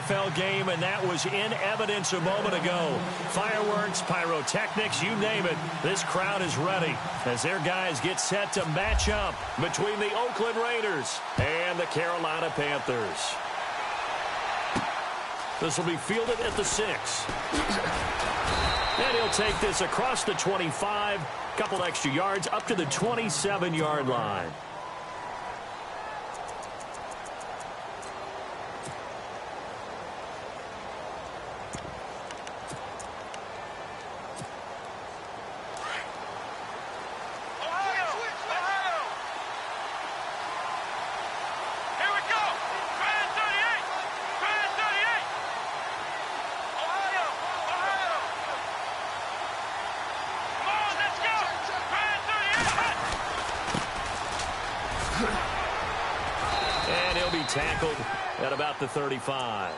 NFL game, and that was in evidence a moment ago. Fireworks, pyrotechnics, you name it. This crowd is ready as their guys get set to match up between the Oakland Raiders and the Carolina Panthers. This will be fielded at the 6. And he'll take this across the 25, couple extra yards up to the 27-yard line. Tackled at about the 35.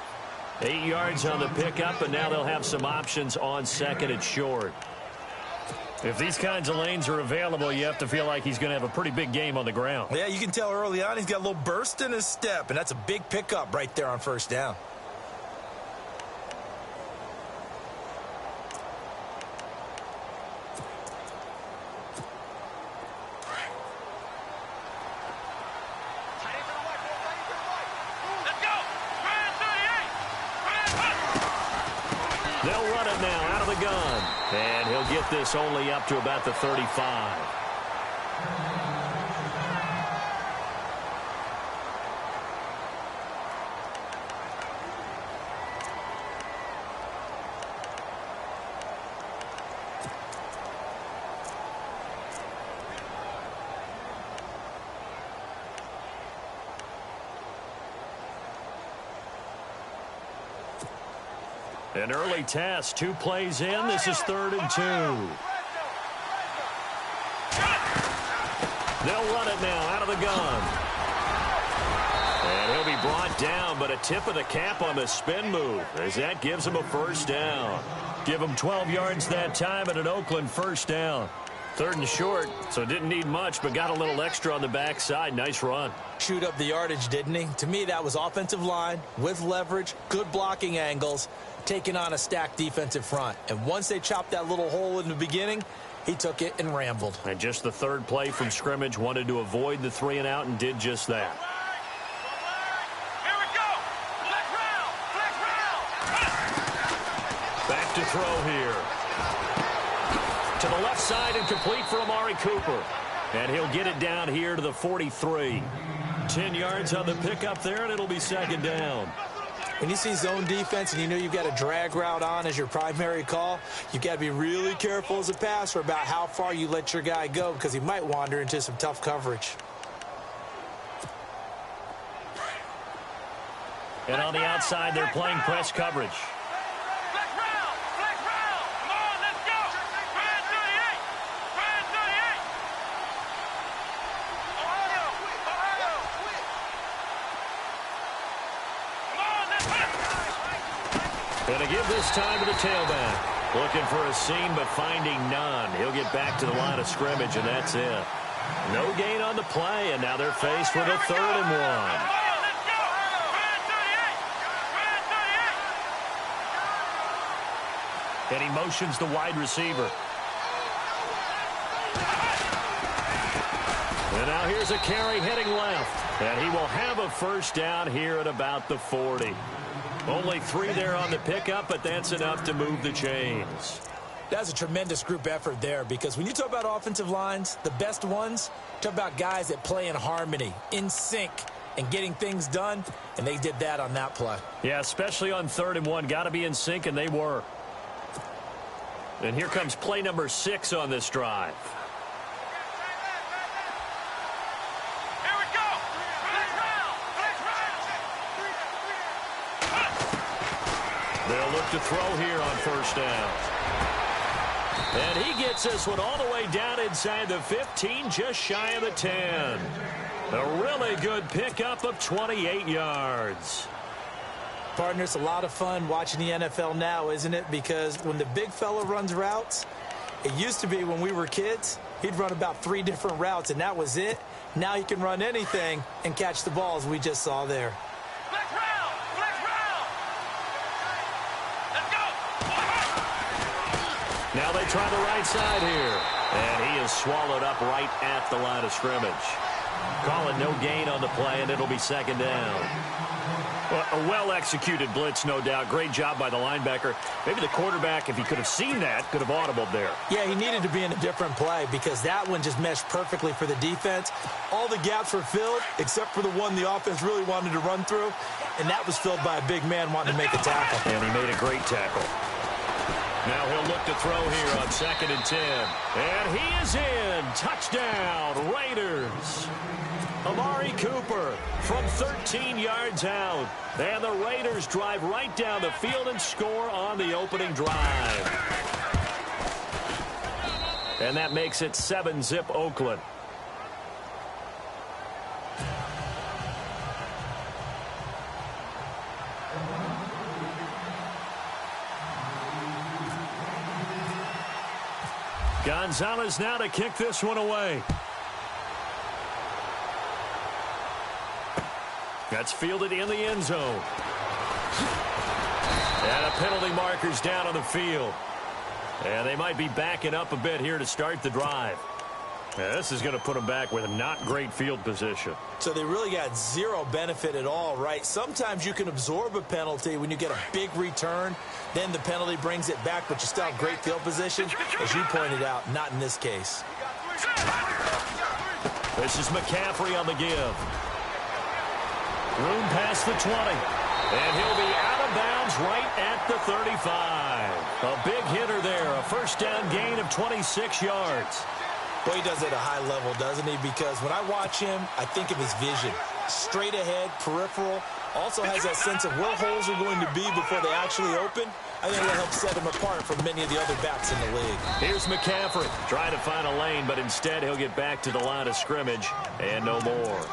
8 yards on the pickup, and now they'll have some options on second and short. If these kinds of lanes are available, you have to feel like he's going to have a pretty big game on the ground. Yeah, you can tell early on he's got a little burst in his step, and that's a big pickup right there on first down. They'll run it now out of the gun. And he'll get this only up to about the 35. An early test, 2 plays in. This is 3rd and 2. They'll run it now out of the gun. And he'll be brought down, but a tip of the cap on the spin move as that gives him a first down. Give him 12 yards that time at an Oakland first down. 3rd and short, so didn't need much, but got a little extra on the backside. Nice run. Chewed up the yardage, didn't he? To me, that was offensive line with leverage, good blocking angles, taking on a stacked defensive front. And once they chopped that little hole in the beginning, he took it and rambled. And just the 3rd play from scrimmage, wanted to avoid the 3 and out and did just that. Here we go. Flex round. Back to throw here. To the left side and complete for Amari Cooper. And he'll get it down here to the 43. 10 yards on the pickup there, and it'll be 2nd down. When you see zone defense and you know you've got a drag route on as your primary call, you've got to be really careful as a passer about how far you let your guy go because he might wander into some tough coverage. And on the outside, they're playing press coverage. Going to give this time to the tailback. Looking for a seam, but finding none. He'll get back to the line of scrimmage, and that's it. No gain on the play, and now they're faced with a 3rd and 1. And he motions the wide receiver. And now here's a carry heading left. And he will have a first down here at about the 40. Only 3 there on the pickup, but that's enough to move the chains. That's a tremendous group effort there because when you talk about offensive lines, the best ones, talk about guys that play in harmony, in sync, and getting things done, and they did that on that play. Yeah, especially on 3rd and 1. Got to be in sync, and they were. And here comes play number 6 on this drive. They'll look to throw here on first down. And he gets this one all the way down inside the 15, just shy of the 10. A really good pickup of 28 yards. Partner, it's a lot of fun watching the NFL now, isn't it? Because when the big fella runs routes, it used to be when we were kids, he'd run about 3 different routes, and that was it. Now he can run anything and catch the balls we just saw there. Now they try the right side here. And he is swallowed up right at the line of scrimmage. Calling no gain on the play, and it'll be second down. Well, a well-executed blitz, no doubt. Great job by the linebacker. Maybe the quarterback, if he could have seen that, could have audibled there. Yeah, he needed to be in a different play because that one just meshed perfectly for the defense. All the gaps were filled except for the one the offense really wanted to run through, and that was filled by a big man wanting to make a tackle. And he made a great tackle. Now he'll look to throw here on 2nd and 10. And he is in. Touchdown, Raiders. Amari Cooper from 13 yards out. And the Raiders drive right down the field and score on the opening drive. And that makes it 7-zip Oakland. Gonzalez now to kick this one away. That's fielded in the end zone. And a penalty marker's down on the field. And they might be backing up a bit here to start the drive. Yeah, this is going to put them back with a not great field position. So they really got zero benefit at all, right? Sometimes you can absorb a penalty when you get a big return. Then the penalty brings it back, but you still have great field position. As you pointed out, not in this case. This is McCaffrey on the give. Room past the 20. And he'll be out of bounds right at the 35. A big hitter there. A first down gain of 26 yards. Boy, he does it at a high level, doesn't he? Because when I watch him, I think of his vision. Straight ahead, peripheral. Also has that sense of where holes are going to be before they actually open. I think that'll help set him apart from many of the other backs in the league. Here's McCaffrey trying to find a lane, but instead he'll get back to the line of scrimmage and no more.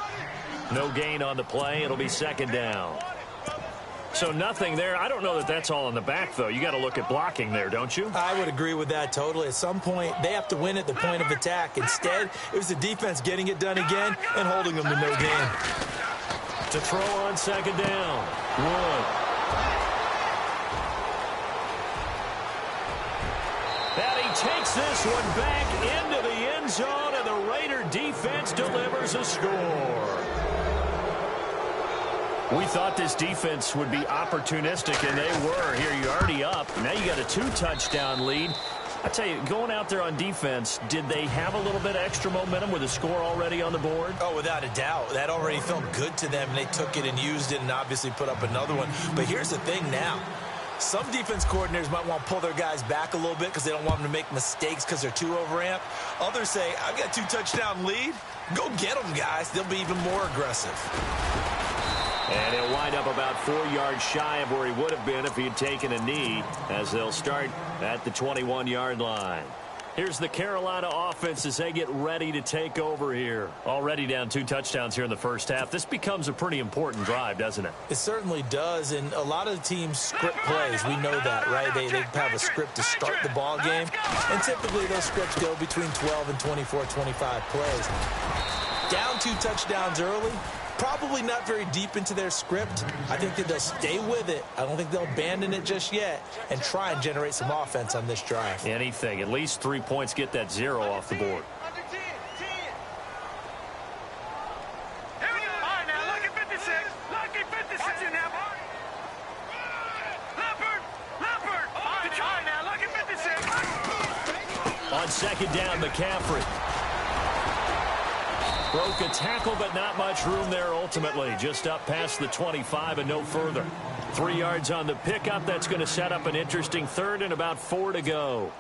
No gain on the play. It'll be second down. So nothing there. I don't know that that's all in the back, though. You got to look at blocking there, don't you? I would agree with that totally. At some point, they have to win at the point of attack. Instead, it was the defense getting it done again and holding them to no gain. To throw on second down. Wood. And he takes this one back into the end zone, and the Raider defense delivers a score. We thought this defense would be opportunistic, and they were. Here, you're already up. Now you got a 2-touchdown lead. I tell you, going out there on defense, did they have a little bit of extra momentum with a score already on the board? Oh, without a doubt. That already felt good to them, and they took it and used it and obviously put up another one. But here's the thing now. Some defense coordinators might want to pull their guys back a little bit because they don't want them to make mistakes because they're too overamped. Others say, I've got a 2-touchdown lead. Go get them, guys. They'll be even more aggressive. And he'll wind up about 4 yards shy of where he would have been if he had taken a knee, as they'll start at the 21-yard line. Here's the Carolina offense as they get ready to take over here. Already down 2 touchdowns here in the first half. This becomes a pretty important drive, doesn't it? It certainly does, and a lot of the teams script plays. We know that, right? They have a script to start the ball game, and typically those scripts go between 12 and 24, 25 plays. Down 2 touchdowns early. Probably not very deep into their script. I think that they'll stay with it. I don't think they'll abandon it just yet and try and generate some offense on this drive. Anything. At least 3 points, get that 0 off the board. On second down, McCaffrey. Broke a tackle, but not much room there ultimately. Just up past the 25 and no further. 3 yards on the pickup. That's going to set up an interesting third and about 4 to go.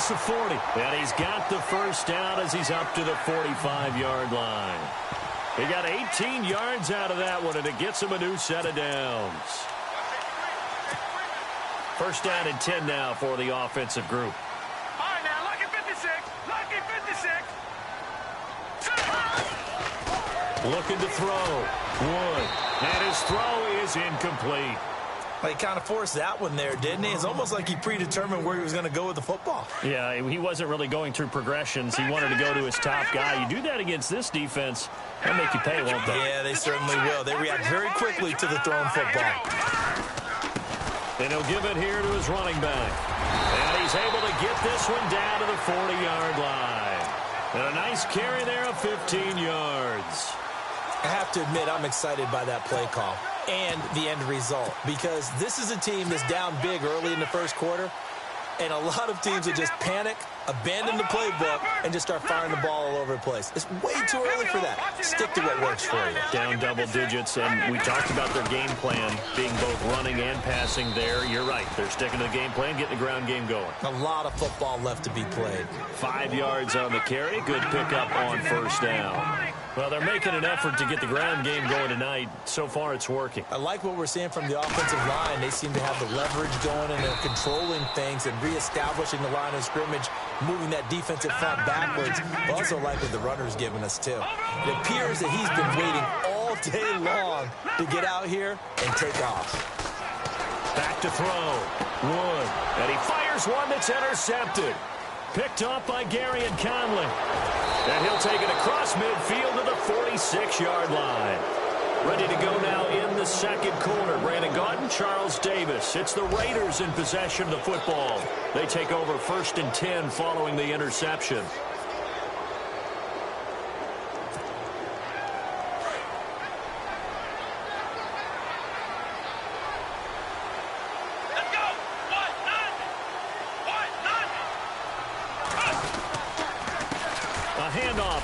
The 40, and he's got the first down as he's up to the 45-yard line. He got 18 yards out of that one, and it gets him a new set of downs. First down and 10 now for the offensive group. All right, now, lucky 56, lucky 56. Looking to throw. Wood. And his throw is incomplete. He kind of forced that one there, didn't he? It's almost like he predetermined where he was going to go with the football. Yeah, he wasn't really going through progressions. He wanted to go to his top guy. You do that against this defense, they'll make you pay, won't they? Yeah, they certainly will. They react very quickly to the thrown football. And he'll give it here to his running back. And he's able to get this one down to the 40-yard line. And a nice carry there of 15 yards. I have to admit, I'm excited by that play call and the end result, because this is a team that's down big early in the first quarter, and a lot of teams will just panic, abandon the playbook, and just start firing the ball all over the place. It's way too early for that. Stick to what works for you. Down double digits, and we talked about their game plan being both running and passing there. You're right. They're sticking to the game plan, getting the ground game going. A lot of football left to be played. 5 yards on the carry. Good pickup on first down. Well, they're making an effort to get the ground game going tonight. So far, it's working. I like what we're seeing from the offensive line. They seem to have the leverage going, and they're controlling things and reestablishing the line of scrimmage, moving that defensive front backwards. I also like what the runner's giving us, too. It appears that he's been waiting all day long to get out here and take off. Back to throw. Wood. And he fires one that's intercepted. Picked off by Gary and Conley. And he'll take it across midfield to the 46-yard line. Ready to go now in the second quarter. Brandon Gaudin, Charles Davis. It's the Raiders in possession of the football. They take over 1st and 10 following the interception.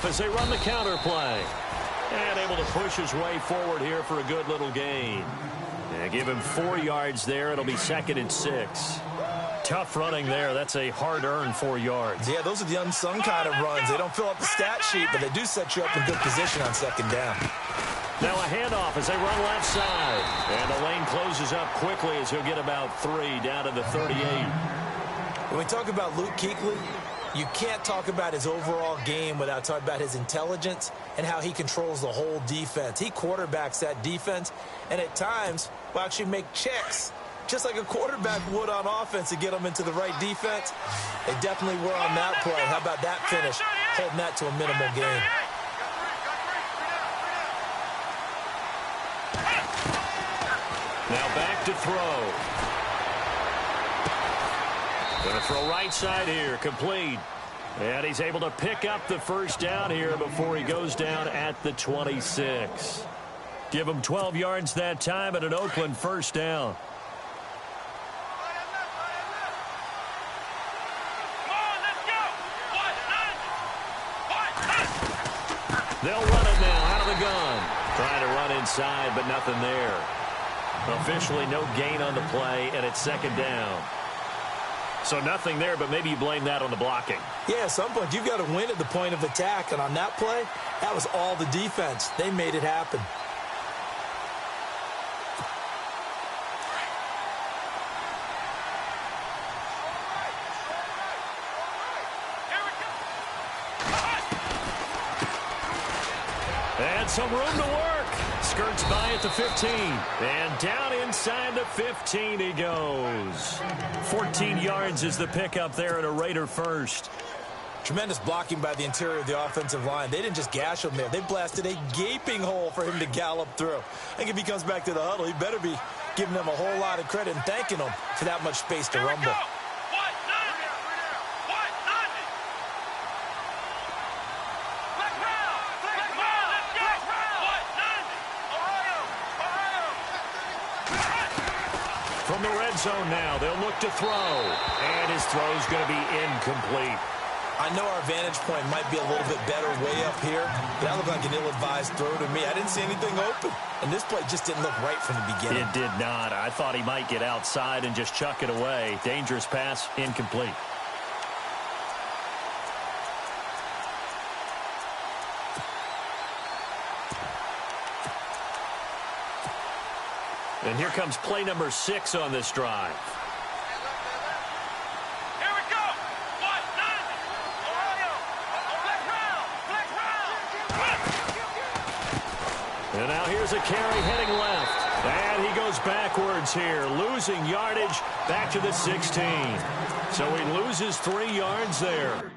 As they run the counter play. And able to push his way forward here for a good little gain. And give him 4 yards there. It'll be 2nd and 6. Tough running there. That's a hard-earned 4 yards. Yeah, those are the unsung kind of runs. They don't fill up the stat sheet, but they do set you up in good position on 2nd down. Now a handoff as they run left side. And the lane closes up quickly as he'll get about 3 down to the 38. When we talk about Luke Kuechly, you can't talk about his overall game without talking about his intelligence and how he controls the whole defense. He quarterbacks that defense, and at times will actually make checks, just like a quarterback would on offense to get them into the right defense. They definitely were on that play. How about that finish, holding that to a minimal gain. Now back to throw. Going to throw right side here, complete. And he's able to pick up the first down here before he goes down at the 26. Give him 12 yards that time at an Oakland first down. They'll run it now out of the gun. Trying to run inside, but nothing there. Officially no gain on the play, and it's 2nd down. So nothing there, but maybe you blame that on the blocking. Yeah, at some point, you've got to win at the point of attack. And on that play, that was all the defense. They made it happen. And some room to work. Skirts by at the 15. And down inside the 15 he goes. 14 yards is the pickup there at a Raider first. Tremendous blocking by the interior of the offensive line. They didn't just gash him there. They blasted a gaping hole for him to gallop through. I think if he comes back to the huddle, he better be giving them a whole lot of credit and thanking them for that much space to rumble. From the red zone now, they'll look to throw. And his throw's going to be incomplete. I know our vantage point might be a little bit better way up here, but that looked like an ill-advised throw to me. I didn't see anything open, and this play just didn't look right from the beginning. It did not. I thought he might get outside and just chuck it away. Dangerous pass, incomplete. And here comes play number 6 on this drive. Here we go. And now here's a carry heading left. And he goes backwards here, losing yardage back to the 16. So he loses 3 yards there.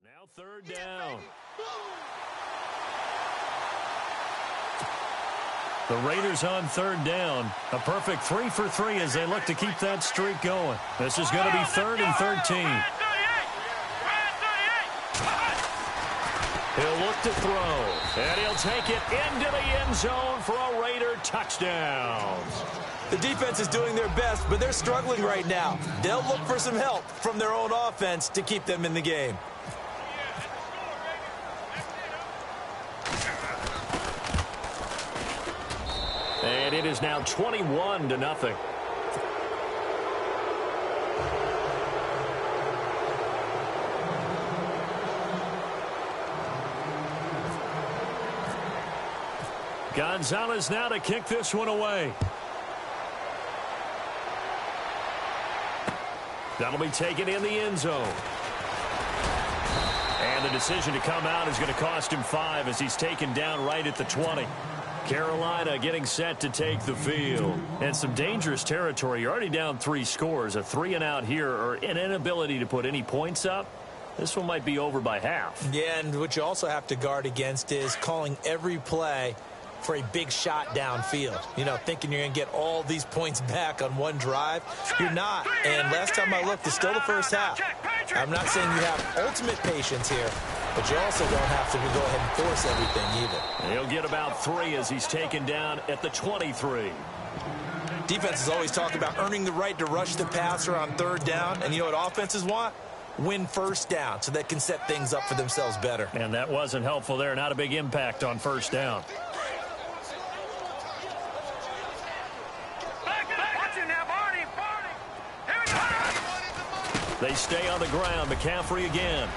Now 3rd down. The Raiders on 3rd down. A perfect 3 for 3 as they look to keep that streak going. This is going to be 3rd and 13. He'll look to throw, and he'll take it into the end zone for a Raider touchdown. The defense is doing their best, but they're struggling right now. They'll look for some help from their own offense to keep them in the game. And it is now 21-0. Gonzalez now to kick this one away. That'll be taken in the end zone. And the decision to come out is going to cost him 5 as he's taken down right at the 20. Carolina getting set to take the field. And some dangerous territory. You're already down 3 scores. A 3-and-out here or an inability to put any points up. This one might be over by half. Yeah, and what you also have to guard against is calling every play for a big shot downfield. You know, thinking you're going to get all these points back on one drive. You're not. And last time I looked, it's still the first half. I'm not saying you have ultimate patience here, but you also don't have to go ahead and force everything either. He'll get about 3 as he's taken down at the 23. Defenses always talk about earning the right to rush the passer on 3rd down. And you know what offenses want? Win 1st down so they can set things up for themselves better. And that wasn't helpful there. Not a big impact on 1st down. They stay on the ground. McCaffrey again.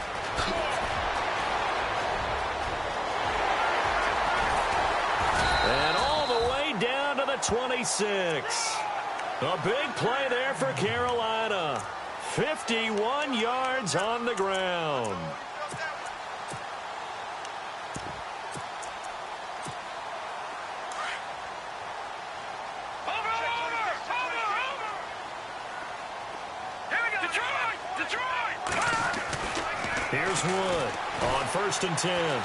And all the way down to the 26. A big play there for Carolina. 51 yards on the ground. Here's Wood on 1st and 10.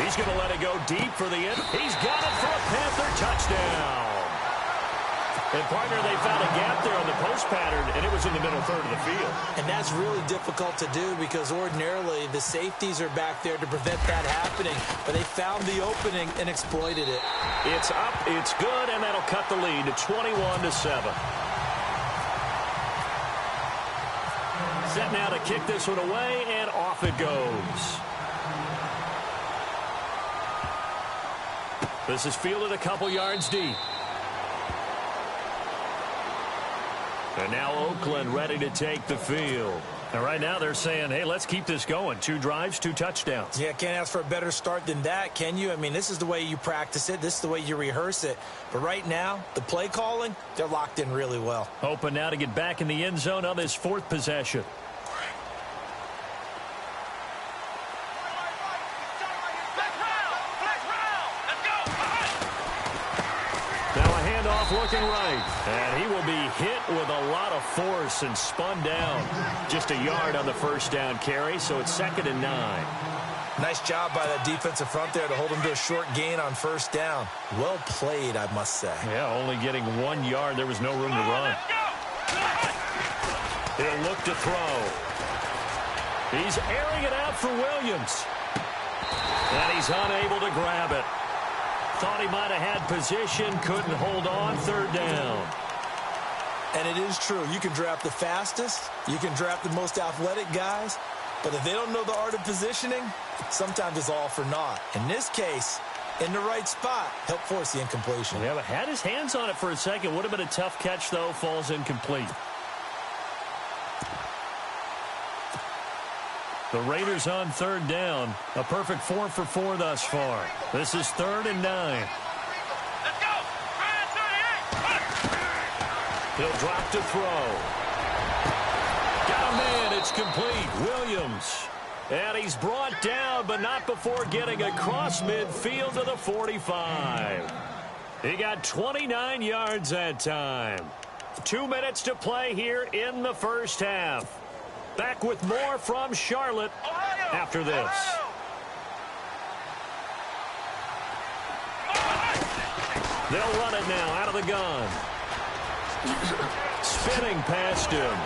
He's going to let it go deep for the end. He's got it for a Panther touchdown. And, partner, they found a gap there on the post pattern, and it was in the middle 3rd of the field. And that's really difficult to do because ordinarily the safeties are back there to prevent that happening. But they found the opening and exploited it. It's up, it's good, and that'll cut the lead to 21-7. Set now to kick this one away, and off it goes. This is fielded a couple yards deep. And now Oakland ready to take the field. And right now they're saying, hey, let's keep this going. 2 drives, 2 touchdowns. Yeah, can't ask for a better start than that, can you? I mean, this is the way you practice it. This is the way you rehearse it. But right now, the play calling, they're locked in really well. Hoping now to get back in the end zone on this 4th possession. Looking right, and he will be hit with a lot of force and spun down. Just a yard on the 1st down carry, so it's 2nd and 9. Nice job by that defensive front there to hold him to a short gain on 1st down. Well played, I must say. Yeah, only getting 1 yard. There was no room to run. He'll look to throw. He's airing it out for Williams. And he's unable to grab it. Thought he might have had position, couldn't hold on, 3rd down. And it is true. You can draft the fastest, you can draft the most athletic guys, but if they don't know the art of positioning, sometimes it's all for naught. In this case, in the right spot. Help force the incompletion. Yeah, but had his hands on it for a second. Would have been a tough catch, though. Falls incomplete. The Raiders on third down. A perfect 4 for 4 thus far. This is 3rd and 9. Let's go. He'll drop to throw. Got a man. It's complete. Williams. And he's brought down, but not before getting across midfield to the 45. He got 29 yards that time. 2 minutes to play here in the first half. Back with more from Charlotte after this. They'll run it now out of the gun. Spinning past him.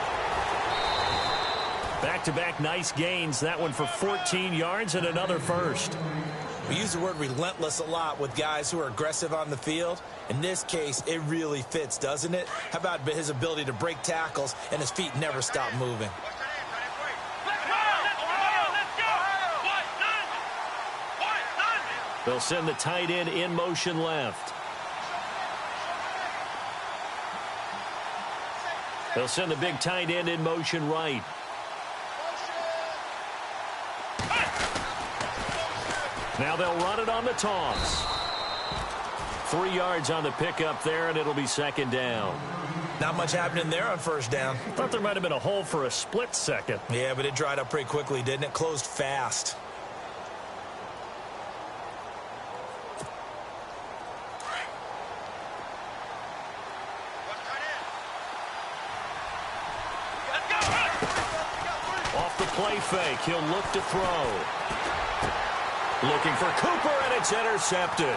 Back-to-back nice gains. That one for 14 yards and another first. We use the word relentless a lot with guys who are aggressive on the field. In this case, it really fits, doesn't it? How about his ability to break tackles and his feet never stop moving? They'll send the tight end in motion left. They'll send the big tight end in motion right. Now they'll run it on the toss. 3 yards on the pickup there, and it'll be 2nd down. Not much happening there on first down. Thought there might have been a hole for a split second. Yeah, but it dried up pretty quickly, didn't it? Closed fast. Off the play fake, he'll look to throw. Looking for Cooper, and it's intercepted.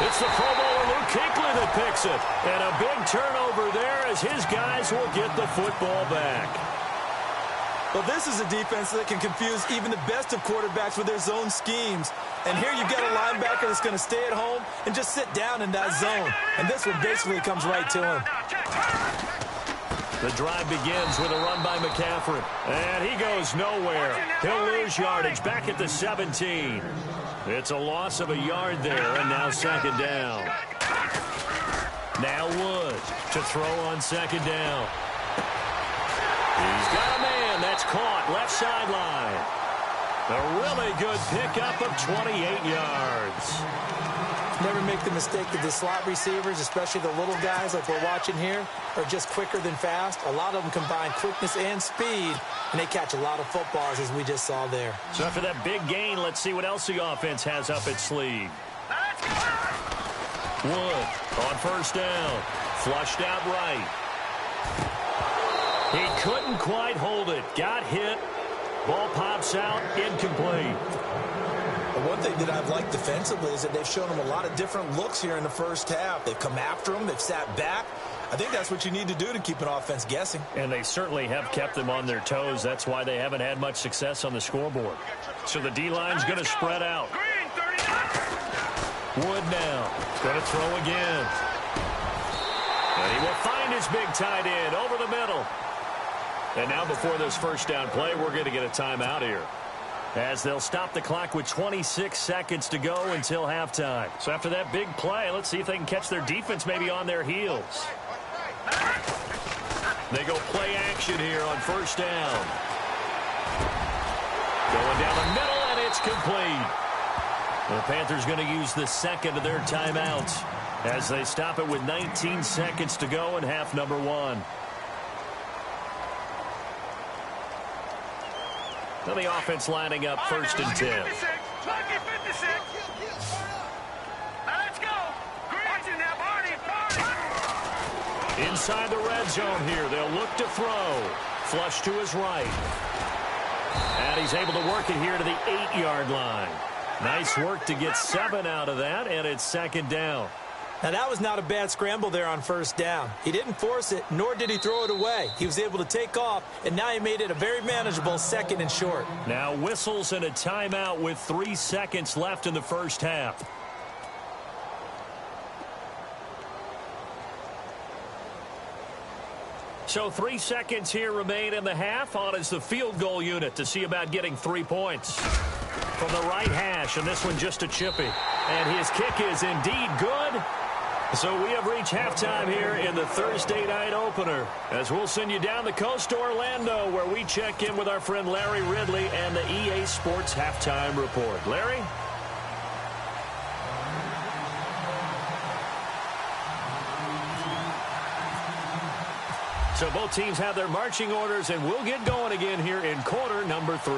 It's the Pro Bowler Luke Kuechly that picks it. And a big turnover there as his guys will get the football back. Well, this is a defense that can confuse even the best of quarterbacks with their zone schemes. And here you've got a linebacker that's going to stay at home and just sit down in that zone. And this one basically comes right to him. The drive begins with a run by McCaffrey. And he goes nowhere. He'll lose yardage back at the 17. It's a loss of a yard there, and now 2nd down. Now Wood to throw on 2nd down. He's got a man. That's caught left sideline. A really good pickup of 28 yards. Never make the mistake that the slot receivers, especially the little guys like we're watching here, are just quicker than fast. A lot of them combine quickness and speed, and they catch a lot of footballs, as we just saw there. So after that big gain, let's see what else the offense has up its sleeve. Wood on first down. Flushed out right. He couldn't quite hold it. Got hit. Ball pops out. Incomplete. One thing that I've liked defensively is that they've shown him a lot of different looks here in the first half. They've come after him. They've sat back. I think that's what you need to do to keep an offense guessing. And they certainly have kept them on their toes. That's why they haven't had much success on the scoreboard. So the D-line's going to spread out. Wood now. Going to throw again. And he will find his big tight end over the middle. And now before this first down play, we're going to get a timeout here, as they'll stop the clock with 26 seconds to go until halftime. So after that big play, let's see if they can catch their defense maybe on their heels. They go play action here on first down. Going down the middle, and it's complete. The Panthers going to use the second of their timeouts as they stop it with 19 seconds to go in half number 1. Now the offense lining up 1st and 10. Inside the red zone here. They'll look to throw. Flush to his right. And he's able to work it here to the 8-yard line. Nice work to get 7 out of that, and it's 2nd down. Now, that was not a bad scramble there on first down. He didn't force it, nor did he throw it away. He was able to take off, and now he made it a very manageable 2nd and short. Now whistles and a timeout with 3 seconds left in the first half. So 3 seconds here remain in the half. On is the field goal unit to see about getting 3 points. from the right hash, and this one just a chippy. And his kick is indeed good. So we have reached halftime here in the Thursday night opener, as we'll send you down the coast to Orlando, where we check in with our friend Larry Ridley and the EA Sports Halftime Report. Larry? So both teams have their marching orders, and we'll get going again here in quarter number 3.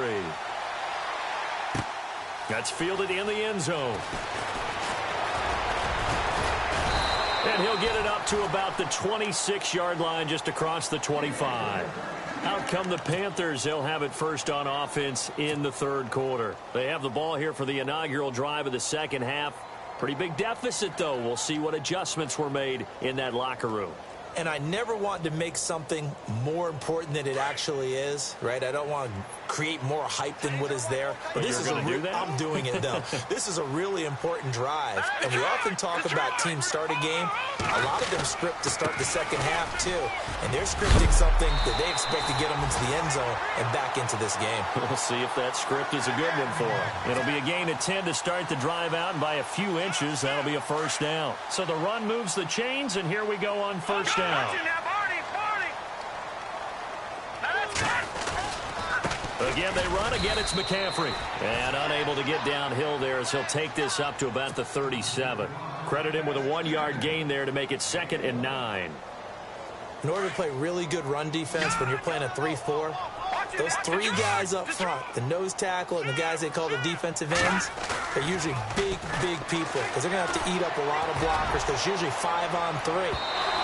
That's fielded in the end zone. And he'll get it up to about the 26-yard line, just across the 25. Out come the Panthers. They'll have it first on offense in the third quarter. They have the ball here for the inaugural drive of the second half. Pretty big deficit, though. We'll see what adjustments were made in that locker room. And I never want to make something more important than it actually is, right? I don't want to create more hype than what is there. But this is I'm doing it, though. This is a really important drive. And we often talk about teams start a game. A lot of them script to start the second half, too. And they're scripting something that they expect to get them into the end zone and back into this game. We'll see if that script is a good one for them. It'll be a gain of 10 to start the drive out, and by a few inches, that'll be a first down. So the run moves the chains, and here we go on first down. Again, they run. Again, it's McCaffrey. And unable to get downhill there as he'll take this up to about the 37. Credit him with a 1-yard gain there to make it 2nd and 9. In order to play really good run defense when you're playing a 3-4, those 3 guys up front, the nose tackle and the guys they call the defensive ends, they're usually big, big people because they're going to have to eat up a lot of blockers. There's usually 5 on 3.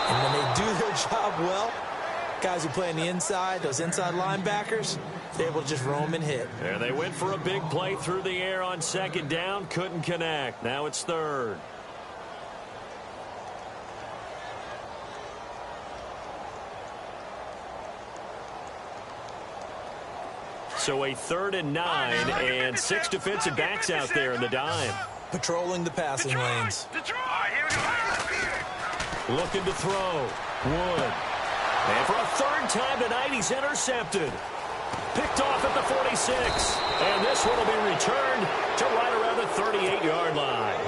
And when they do their job well, guys who play on the inside, those inside linebackers, they're able to just roam and hit. There they went for a big play through the air on second down. Couldn't connect. Now it's third. So a 3rd and 9, and 6 defensive backs out there in the dime. Patrolling the passing lanes. Looking to throw. Wood. And for a 3rd time tonight, he's intercepted. Picked off at the 46. And this one will be returned to right around the 38-yard line.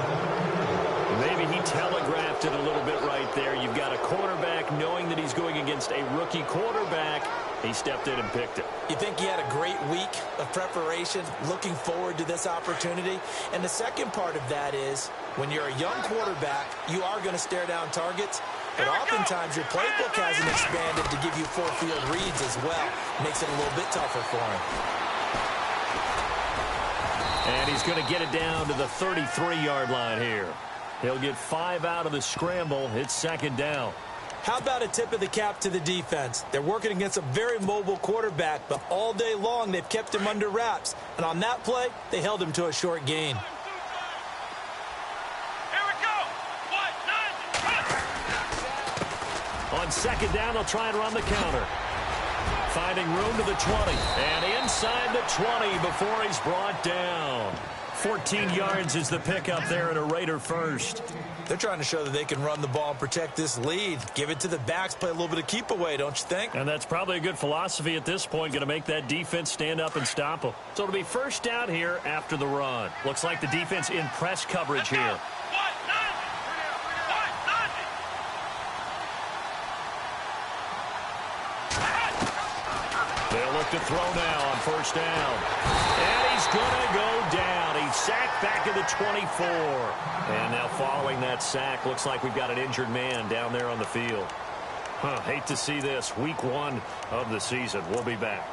Maybe he telegraphed it a little bit right there. You've got a quarterback knowing that he's going against a rookie quarterback. He stepped in and picked it. You think he had a great week of preparation, looking forward to this opportunity? And the second part of that is, when you're a young quarterback, you are going to stare down targets, but oftentimes your playbook hasn't expanded to give you full field reads as well. Makes it a little bit tougher for him. And he's going to get it down to the 33-yard line here. He'll get 5 out of the scramble. It's 2nd down. How about a tip of the cap to the defense? They're working against a very mobile quarterback, but all day long they've kept him under wraps. And on that play, they held him to a short gain. Here we go. 1, 9. On 2nd down, they'll try and run the counter. Finding room to the 20. And inside the 20 before he's brought down. 14 yards is the pickup there at a Raider first. They're trying to show that they can run the ball and protect this lead. Give it to the backs, play a little bit of keep away, don't you think? And that's probably a good philosophy at this point, going to make that defense stand up and stop them. So it'll be first down here after the run. Looks like the defense in press coverage here. They'll look to throw now on first down. And he's going to go down. He's sacked back at the 24. And now following that sack, looks like we've got an injured man down there on the field. Hate to see this. Week 1 of the season. We'll be back.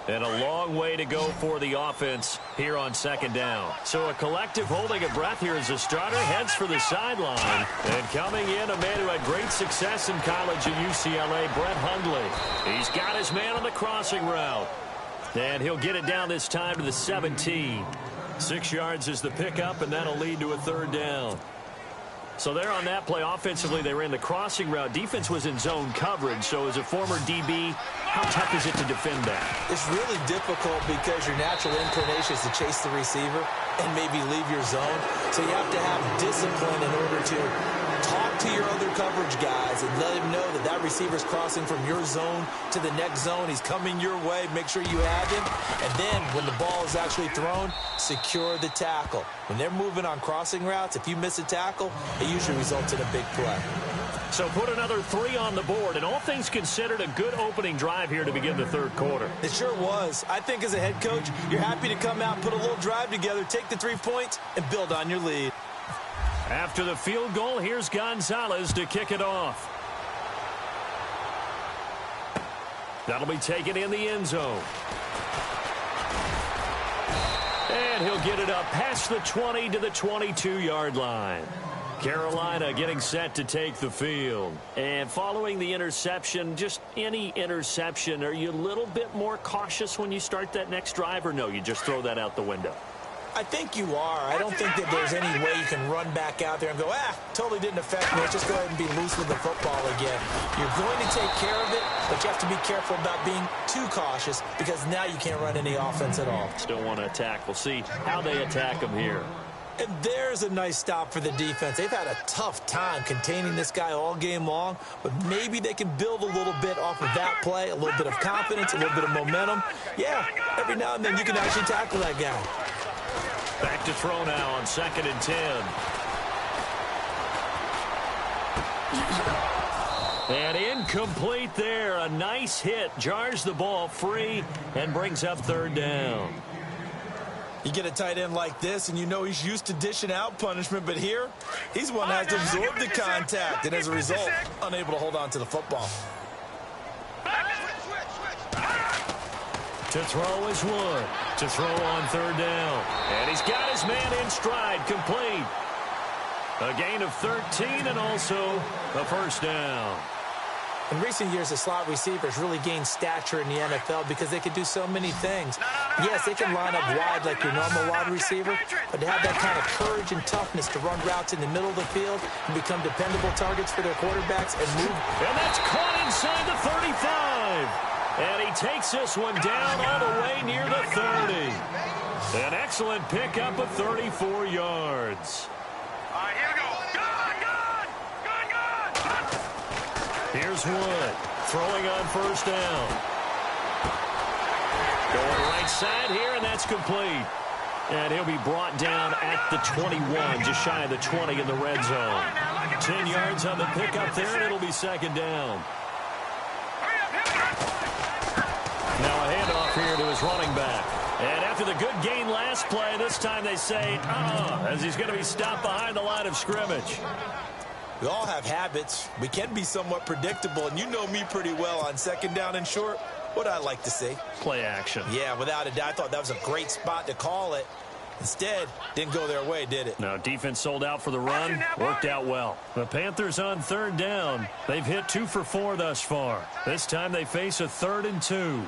And a long way to go for the offense here on 2nd down. So a collective holding of breath here as the starter heads for the sideline. And coming in, a man who had great success in college at UCLA, Brett Hundley. He's got his man on the crossing route. And he'll get it down this time to the 17. 6 yards is the pickup, and that'll lead to a 3rd down. So there on that play, offensively, they ran the crossing route. Defense was in zone coverage. So as a former DB, how tough is it to defend that? It's really difficult because your natural inclination is to chase the receiver and maybe leave your zone. So you have to have discipline in order to talk to your other coverage guys and let him know that that receiver's crossing from your zone to the next zone. He's coming your way. Make sure you have him. And then when the ball is actually thrown, secure the tackle. When they're moving on crossing routes, if you miss a tackle, it usually results in a big play. So put another 3 on the board, and all things considered, a good opening drive here to begin the third quarter. It sure was. I think as a head coach, you're happy to come out, put a little drive together, take the 3 points, and build on your lead. After the field goal, here's Gonzalez to kick it off. That'll be taken in the end zone. And he'll get it up past the 20 to the 22-yard line. Carolina getting set to take the field. And following the interception, just any interception, are you a little bit more cautious when you start that next drive, or no, you just throw that out the window? I think you are. I don't think that there's any way you can run back out there and go, totally didn't affect me. Let's just go ahead and be loose with the football again. You're going to take care of it, but you have to be careful about being too cautious because now you can't run any offense at all. Still want to attack. We'll see how they attack him here. And there's a nice stop for the defense. They've had a tough time containing this guy all game long, but maybe they can build a little bit off of that play, a little bit of confidence, a little bit of momentum. Yeah, every now and then you can actually tackle that guy. Back to throw now on 2nd and 10. And incomplete there. A nice hit. Jars the ball free and brings up 3rd down. You get a tight end like this, and you know he's used to dishing out punishment, but here, he's one that has to absorb the contact, and as a result, unable to hold on to the football. To throw is Wood. To throw on 3rd down. And he's got his man in stride, complete. A gain of 13 and also a 1st down. In recent years, the slot receivers really gained stature in the NFL because they can do so many things. Yes, they can line up wide like your normal wide receiver, but to have that kind of courage and toughness to run routes in the middle of the field and become dependable targets for their quarterbacks and move. And that's caught inside the 35. And he takes this one down all the way near the 30. An excellent pickup of 34 yards. All right, here we go. Here's Wood throwing on 1st down. Going right side here, and that's complete. And he'll be brought down at the 21, just shy of the 20 in the red zone. 10 yards on the pickup there, and it'll be 2nd down. Now a handoff here to his running back. And after the good gain last play, this time they say, as he's going to be stopped behind the line of scrimmage. We all have habits. We can be somewhat predictable, and you know me pretty well on 2nd down and short. What I like to see. Play action. Yeah, without a doubt. I thought that was a great spot to call it. Instead, didn't go their way, did it? No, defense sold out for the run. Worked out well. The Panthers on 3rd down. They've hit 2 for 4 thus far. This time they face a 3rd and 2.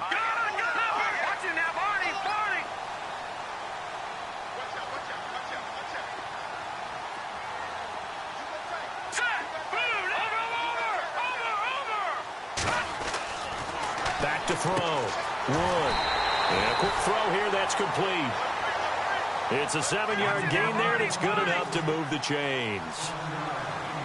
Back to throw. Wood. And a quick throw here. That's complete. It's a 7-yard gain there, and it's good enough to move the chains.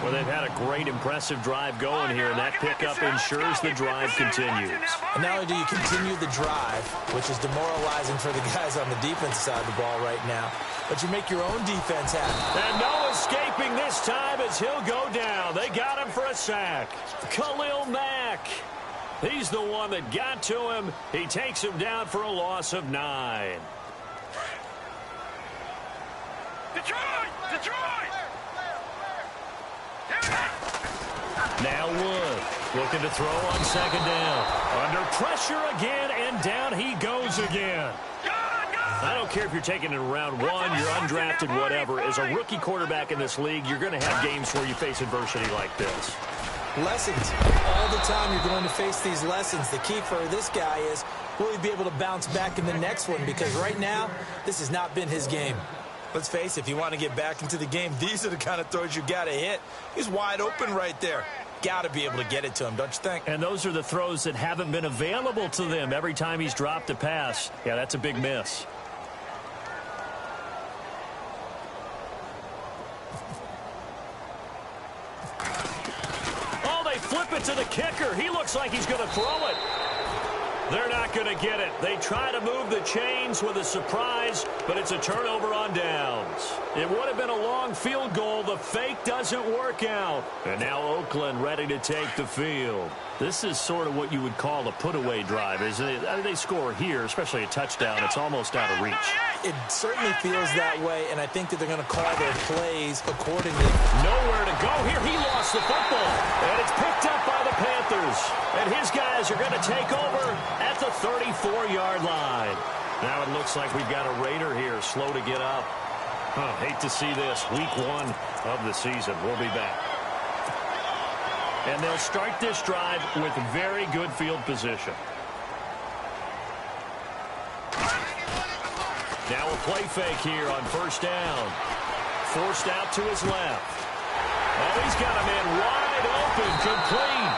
Well, they've had a great, impressive drive going here, and that pickup ensures the drive continues. And not only do you continue the drive, which is demoralizing for the guys on the defensive side of the ball right now, but you make your own defense happen. And no escaping this time as he'll go down. They got him for a sack. Khalil Mack. He's the one that got to him. He takes him down for a loss of 9. Detroit! Now Wood looking to throw on 2nd down. Under pressure again, and down he goes again. I don't care if you're taking it in round 1, you're undrafted, whatever. As a rookie quarterback in this league, you're going to have games where you face adversity like this. Lessons. All the time you're going to face these lessons. The key for this guy is, will he be able to bounce back in the next one? Because right now, this has not been his game. Let's face it, if you want to get back into the game, these are the kind of throws you got to hit. He's wide open right there. Got to be able to get it to him, don't you think? And those are the throws that haven't been available to them every time he's dropped a pass. Yeah, that's a big miss. Oh, they flip it to the kicker. He looks like he's going to throw it. They're not going to get it. They try to move the chains with a surprise, but it's a turnover on downs. It would have been a long field goal. The fake doesn't work out. And now Oakland ready to take the field. This is sort of what you would call a put-away drive, isn't it? I mean, they score here, especially a touchdown. It's almost out of reach. It certainly feels that way, and I think that they're going to call their plays accordingly. Nowhere to go here. He lost the football, and it's picked up by the Panthers. And his guys are going to take over at the 34-yard line. Now it looks like we've got a Raider here, slow to get up. Hate to see this. Week 1 of the season. We'll be back. And they'll start this drive with very good field position. Now a play fake here on first down. Forced out to his left. Oh, he's got a man wide open, complete.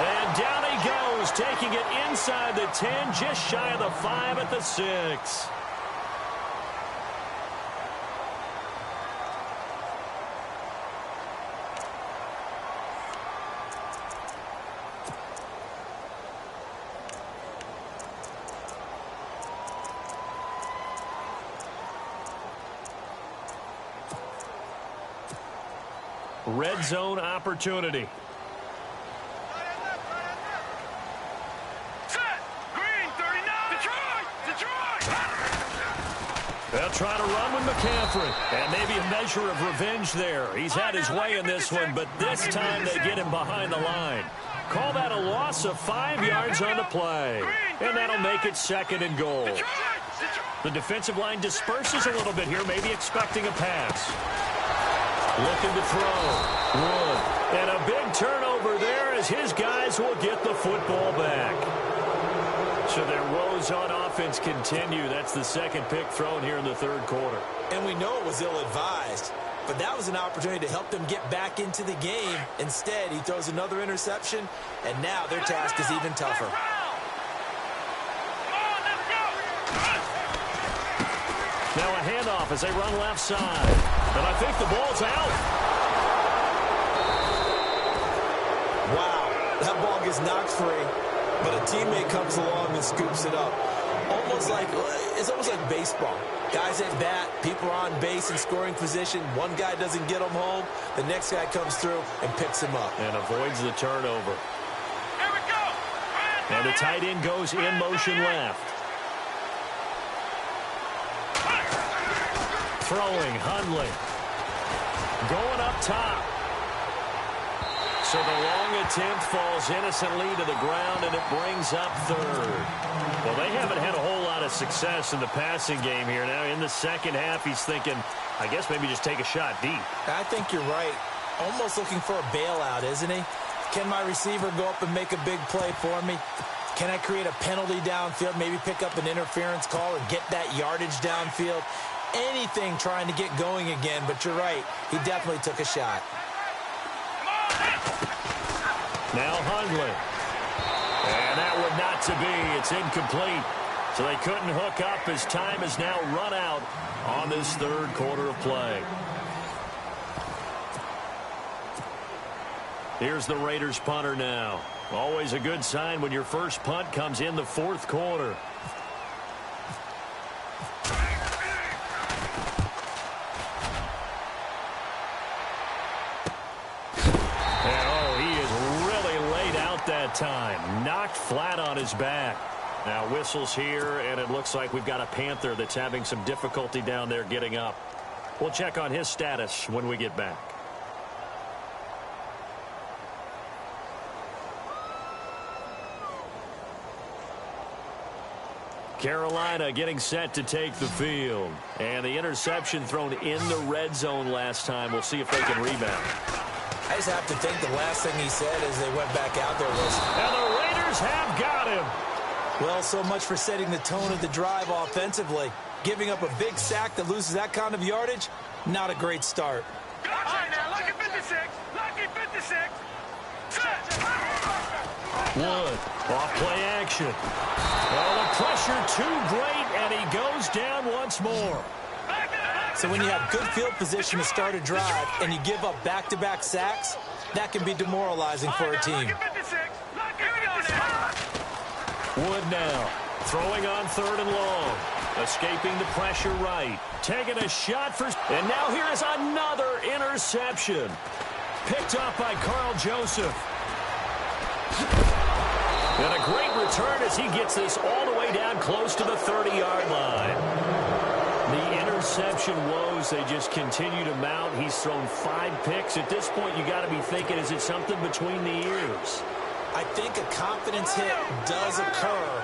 And down he goes, taking it inside the 10, just shy of the 5 at the 6. Red zone opportunity. They'll try to run with McCaffrey. And maybe a measure of revenge there. He's had his way in this one, but this time they get him behind the line. Call that a loss of 5 yards on the play. And that'll make it 2nd and goal. The defensive line disperses a little bit here, maybe expecting a pass. Looking to throw. Wood. And a big turnover there as his guys will get the football back. So their woes on offense continue. That's the 2nd pick thrown here in the 3rd quarter. And we know it was ill-advised, but that was an opportunity to help them get back into the game. Instead, he throws another interception, and now their task is even tougher. Now a handoff as they run left side. And I think the ball's out. Wow, that ball gets knocked free, but a teammate comes along and scoops it up. It's almost like baseball. Guys at bat, people are on base in scoring position. One guy doesn't get them home. The next guy comes through and picks him up. And avoids the turnover. Here we go. And the tight end goes in motion left. Throwing, Hundley. Going up top. So the long attempt falls innocently to the ground, and it brings up 3rd. Well, they haven't had a whole lot of success in the passing game here. Now in the 2nd half, he's thinking, I guess maybe just take a shot deep. I think you're right. Almost looking for a bailout, isn't he? Can my receiver go up and make a big play for me? Can I create a penalty downfield, maybe pick up an interference call and get that yardage downfield? Anything trying to get going again, but you're right. He definitely took a shot. Now Hundley. And that would not to be. It's incomplete. So they couldn't hook up as time is now run out on this 3rd quarter of play. Here's the Raiders punter now. Always a good sign when your first punt comes in the 4th quarter. That time knocked flat on his back. Now whistles here, and it looks like we've got a Panther that's having some difficulty down there getting up. We'll check on his status when we get back. Carolina getting set to take the field, and the interception thrown in the red zone last time. We'll see if they can rebound. I just have to think the last thing he said as they went back out there was, and the Raiders have got him. Well, so much for setting the tone of the drive offensively. Giving up a big sack that loses that kind of yardage, not a great start. All right, now, lucky 56. Lucky 56. Wood, off play action. Well, the pressure too great, and he goes down once more. So when you have good field position to start a drive and you give up back-to-back sacks, that can be demoralizing for a team. Wood now, throwing on 3rd and long. Escaping the pressure right. Taking a shot for... And now here is another interception. Picked up by Carl Joseph. And a great return as he gets this all the way down close to the 30-yard line. The interception woes, they just continue to mount. He's thrown 5 picks. At this point, you got to be thinking, is it something between the ears? I think a confidence hit does occur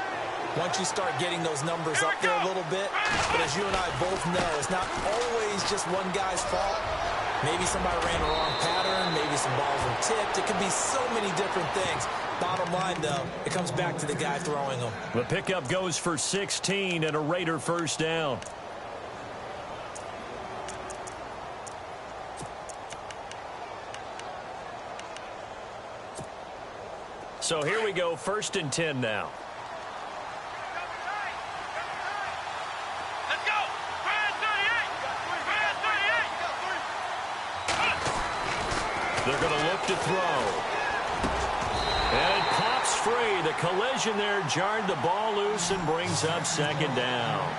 once you start getting those numbers up there a little bit. But as you and I both know, it's not always just one guy's fault. Maybe somebody ran the wrong pattern. Maybe some balls were tipped. It could be so many different things. Bottom line, though, it comes back to the guy throwing them. The pickup goes for 16 and a Raider first down. So here we go, 1st and 10 now. Let's go. Brad 38. They're going to look to throw. And it pops free. The collision there jarred the ball loose and brings up 2nd down.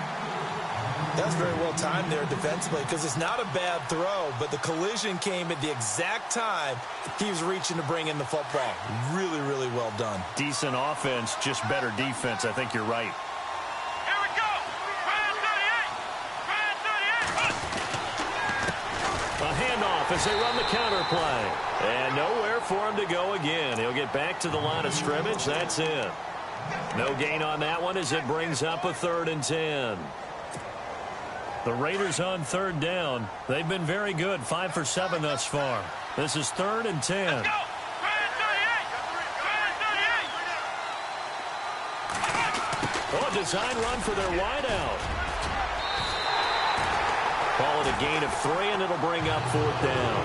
That's very well timed there defensively because it's not a bad throw, but the collision came at the exact time he was reaching to bring in the football. Really, really well done. Decent offense, just better defense. I think you're right. Here we go. Brad 38. Brad 38. A handoff as they run the counter play. And nowhere for him to go again. He'll get back to the line of scrimmage. That's it. No gain on that one as it brings up a 3rd and 10. The Raiders on 3rd down. They've been very good, 5 for 7 thus far. This is 3rd and 10. Let's go. Brad 38. Brad 38. Oh, a design run for their wideout. Call it a gain of 3, and it'll bring up 4th down.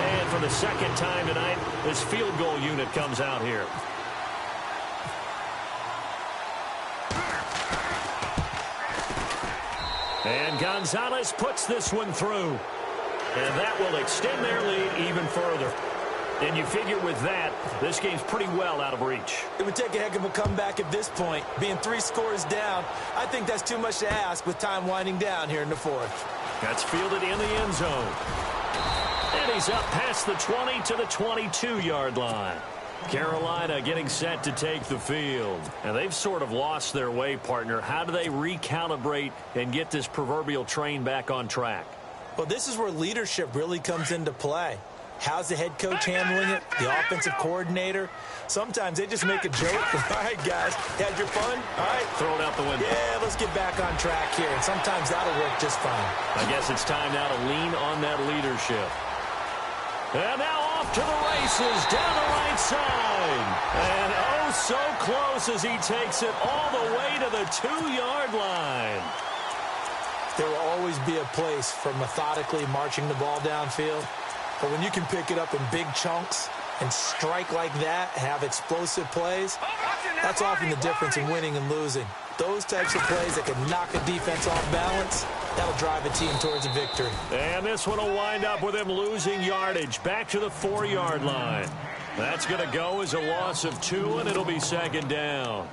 And for the 2nd time tonight, this field goal unit comes out here. And Gonzalez puts this one through. And that will extend their lead even further. And you figure with that, this game's pretty well out of reach. It would take a heck of a comeback at this point. Being 3 scores down, I think that's too much to ask with time winding down here in the 4th. That's fielded in the end zone. And he's up past the 20 to the 22-yard line. Carolina getting set to take the field. And they've sort of lost their way, partner. How do they recalibrate and get this proverbial train back on track? Well, this is where leadership really comes into play. How's the head coach handling it? The offensive coordinator? Sometimes they just make a joke. All right, guys, had your fun? All right. Throw it out the window. Yeah, let's get back on track here. And sometimes that'll work just fine. I guess it's time now to lean on that leadership. And now off to the races down the right side. And oh, so close as he takes it all the way to the 2-yard line. There will always be a place for methodically marching the ball downfield. But when you can pick it up in big chunks and strike like that, have explosive plays, that's often the difference in winning and losing. Those types of plays that can knock a defense off balance, that'll drive a team towards a victory. And this one will wind up with him losing yardage back to the 4-yard line. That's going to go as a loss of 2, and it'll be 2nd down.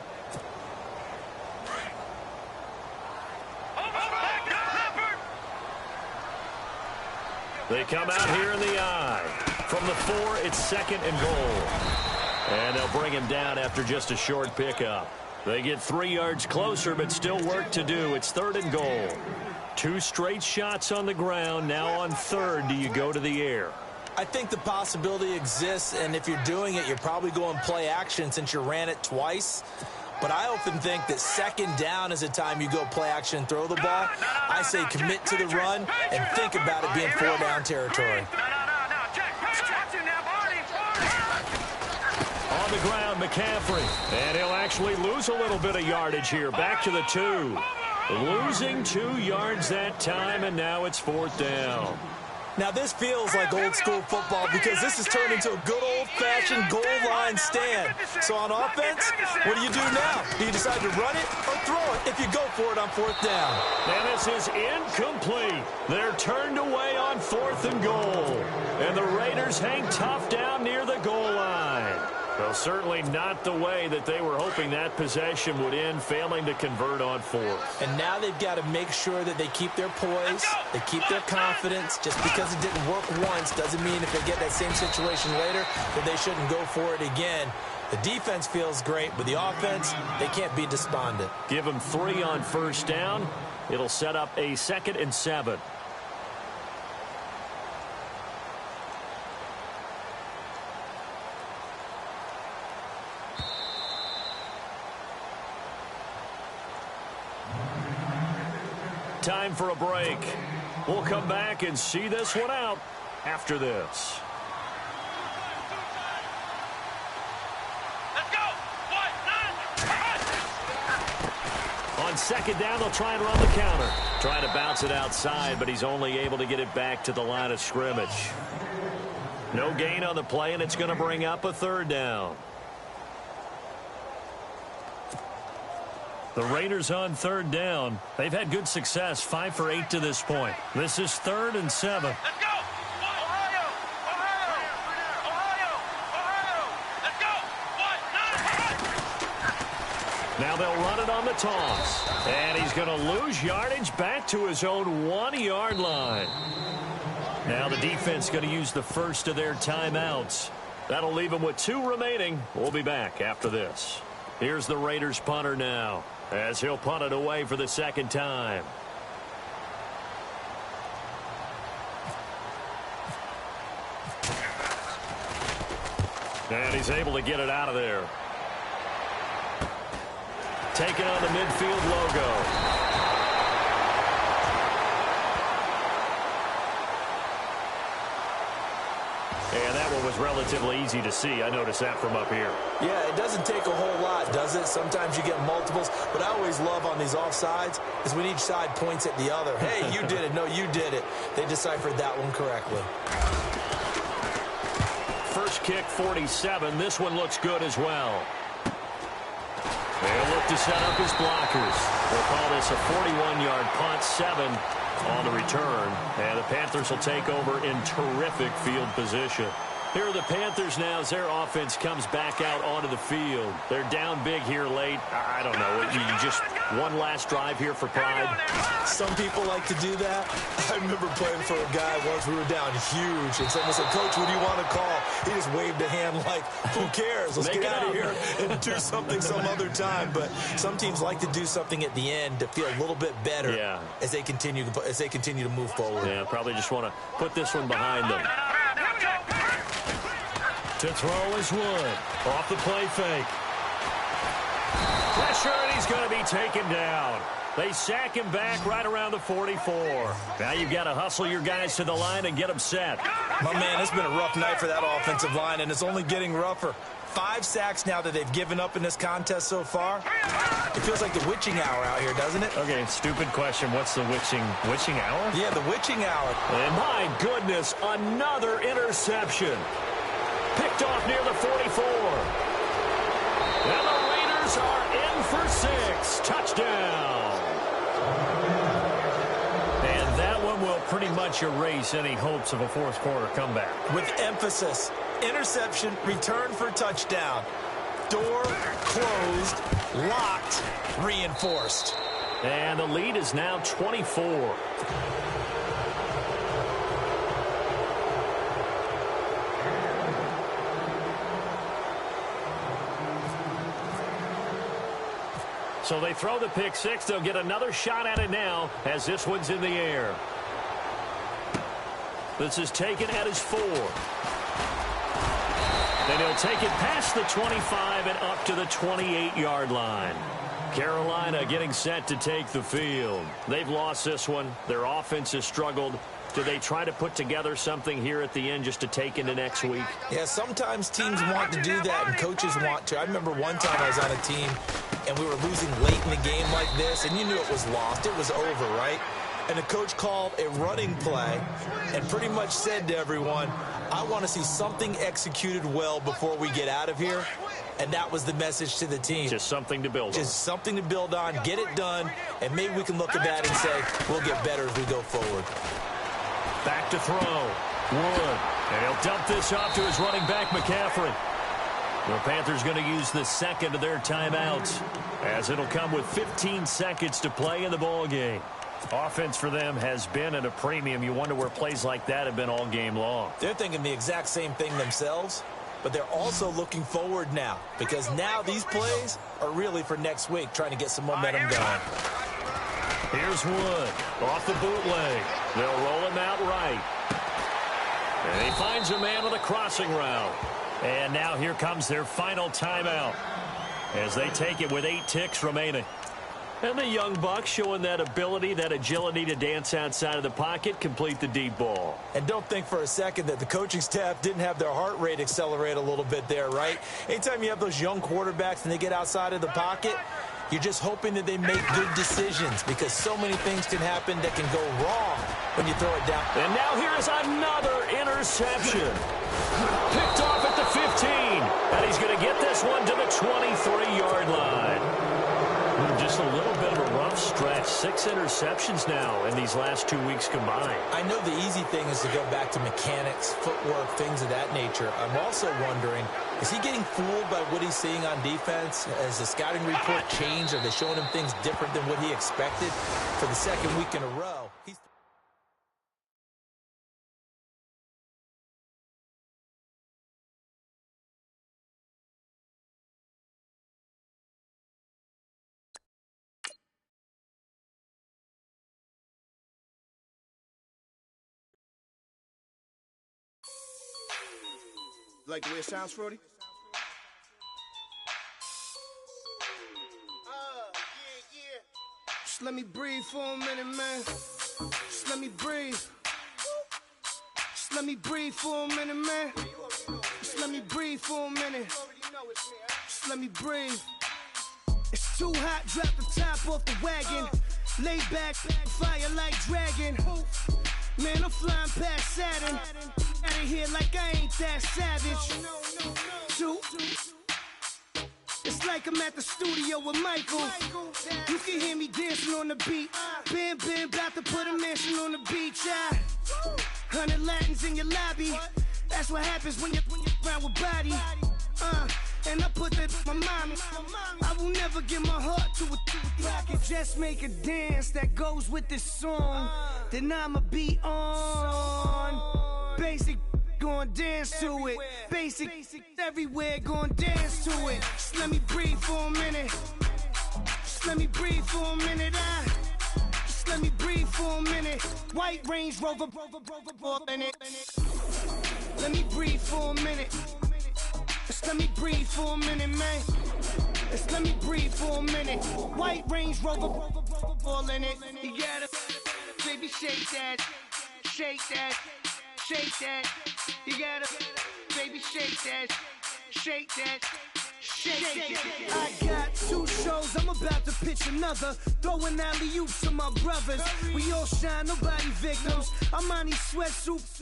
They come out here in the I. From the 4, it's 2nd and goal. And they'll bring him down after just a short pickup. They get 3 yards closer, but still work to do. It's 3rd and goal. 2 straight shots on the ground. Now on 3rd, do you go to the air? I think the possibility exists, and if you're doing it, you're probably going play action since you ran it twice. But I often think that 2nd down is a time you go play action and throw the ball. I say commit to the run and think about it being 4-down territory. On the ground, McCaffrey. And he'll actually lose a little bit of yardage here. Back to the 2. Losing 2 yards that time, and now it's 4th down. Now, this feels like old-school football because this has turned into a good old-fashioned goal line stand. So on offense, what do you do now? Do you decide to run it or throw it if you go for it on 4th down? And this is incomplete. They're turned away on 4th and goal. And the Raiders hang tough down near the goal line. Well, certainly not the way that they were hoping that possession would end, failing to convert on 4th. And now they've got to make sure that they keep their poise, they keep their confidence. Just because it didn't work once doesn't mean if they get that same situation later that they shouldn't go for it again. The defense feels great, but the offense, they can't be despondent. Give them 3 on 1st down. It'll set up a 2nd and 7. Time for a break. We'll come back and see this one out after this. Let's go. 1, 9, 5. On 2nd down, they'll try and run the counter. Trying to bounce it outside, but he's only able to get it back to the line of scrimmage. No gain on the play, and it's going to bring up a 3rd down. The Raiders on 3rd down. They've had good success, 5 for 8 to this point. This is 3rd and 7. Let's go. Ohio. Ohio. Ohio. Ohio. Let's go. 1, 9, 5. Now they'll run it on the toss. And he's going to lose yardage back to his own 1-yard line. Now the defense going to use the first of their timeouts. That'll leave them with 2 remaining. We'll be back after this. Here's the Raiders punter now, as he'll punt it away for the 2nd time. And he's able to get it out of there. Taking on the midfield logo. And that one was relatively easy to see. I noticed that from up here. Yeah, it doesn't take a whole lot, does it? Sometimes you get multiples. What I always love on these offsides is when each side points at the other. Hey, you did it. No, you did it. They deciphered that one correctly. First kick, 47. This one looks good as well. They'll look to set up his blockers. We'll call this a 41-yard punt, 7 on the return. And the Panthers will take over in terrific field position. Here are the Panthers now as their offense comes back out onto the field. They're down big here late. I don't know. You just one last drive here for pride. Some people like to do that. I remember playing for a guy once. We were down huge, and someone said, "Coach, what do you want to call?" He just waved a hand like, "Who cares? Let's get out of here and do something some other time." But some teams like to do something at the end to feel a little bit better as they continue to move forward. Yeah, probably just want to put this one behind them. To throw is Wood. Off the play fake. Pressure, and he's going to be taken down. They sack him back right around the 44. Now you've got to hustle your guys to the line and get them set. My man, it's been a rough night for that offensive line, and it's only getting rougher. 5 sacks now that they've given up in this contest so far. It feels like the witching hour out here, doesn't it? Okay, stupid question. What's the witching hour? Yeah, the witching hour. And my goodness, another interception. Picked off near the 44. And the Raiders are in for 6. Touchdown. And that one will pretty much erase any hopes of a fourth quarter comeback. With emphasis. Interception, return for touchdown. Door closed, locked, reinforced. And the lead is now 24. So they throw the pick six. They'll get another shot at it now as this one's in the air. This is taken at his 4. Then he'll take it past the 25 and up to the 28-yard line. Carolina getting set to take the field. They've lost this one. Their offense has struggled. Do they try to put together something here at the end just to take into next week? Yeah, sometimes teams want to do that and coaches want to. I remember one time I was on a team and we were losing late in the game like this, and you knew it was lost. It was over, right? And the coach called a running play and pretty much said to everyone, I want to see something executed well before we get out of here. And that was the message to the team. Just something to build on. Just something to build on, get it done, and maybe we can look at that and say, we'll get better as we go forward. Back to throw. Wood. And he'll dump this off to his running back, McCaffrey. The Panthers going to use the second of their timeouts, as it'll come with 15 seconds to play in the ball game. Offense for them has been at a premium. You wonder where plays like that have been all game long. They're thinking the exact same thing themselves, but they're also looking forward now, because now these plays are really for next week, trying to get some momentum going. Here's Wood off the bootleg. They'll roll him out right. And he finds a man on a crossing route. And now here comes their final timeout as they take it with 8 ticks remaining. And the young buck showing that ability, that agility to dance outside of the pocket, complete the deep ball. And don't think for a second that the coaching staff didn't have their heart rate accelerate a little bit there, right? Anytime you have those young quarterbacks and they get outside of the pocket, you're just hoping that they make good decisions, because so many things can happen that can go wrong when you throw it down. And now here is another interception. Picked off at the 15. And he's going to get this one to the 23-yard line. Just a little bit of a rough stretch. 6 interceptions now in these last 2 weeks combined. I know the easy thing is to go back to mechanics, footwork, things of that nature. I'm also wondering, is he getting fooled by what he's seeing on defense? Has the scouting report changed? Are they showing him things different than what he expected for the second week in a row? Like the way it sounds, Frody? Yeah. Just let me breathe for a minute, man. Just let me breathe. Just let me breathe for a minute, man. Just let me breathe for a minute. Just let me breathe. It's too hot, drop the top off the wagon. Lay back, fire like dragon. Man, I'm flying past Saturn. Out of here like I ain't that savage. Two. It's like I'm at the studio with Michael. You can hear me dancing on the beat. Bam, about to put a mansion on the beach. 100 Latins in your lobby. That's what happens when you're around with body. And I put that in my mommy. I will never give my heart to a I can just make a dance that goes with this song. Then I'ma be on. Basic, gon' dance to it. Basic, everywhere, gon' dance to it. Just let me breathe for a minute. Just let me breathe for a minute. Just let me breathe for a minute. White Range Rover, in it. Let me breathe for a minute. Just let me breathe for a minute, man. Just let me breathe for a minute. White Range Rover, all in it. You gotta, baby, shake that, shake that, shake that. You gotta, baby, shake that, shake that. Shake it. I got 2 shows, I'm about to pitch another. Throwing alley-oops to my brothers. We all shine, nobody victims. I'm on these sweatsuits.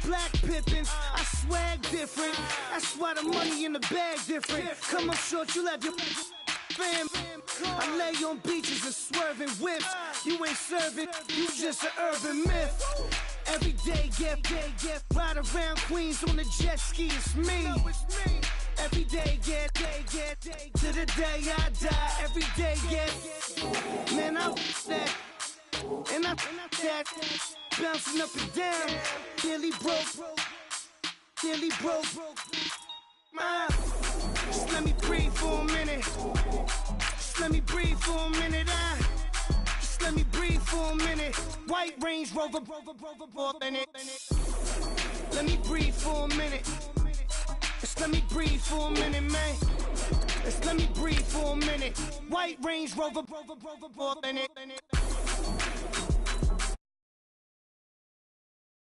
Black Pippins, I swag different. That's why the money in the bag different. Come up short, you have your fam. I lay on beaches and swerving whips. You ain't serving, you just an urban myth. Every day, get ride around Queens on the jet ski, it's me. Every day, get to the day I die. Every day, get, man, I that. And I that, bouncing up and down, nearly broke. Just let me breathe for a minute. Just let me breathe for a minute. Just let me breathe for a minute. White Range Rover, in it. Let me breathe for a minute. Just let me breathe for a minute, man. Just let me breathe for a minute. White Range Rover, in it.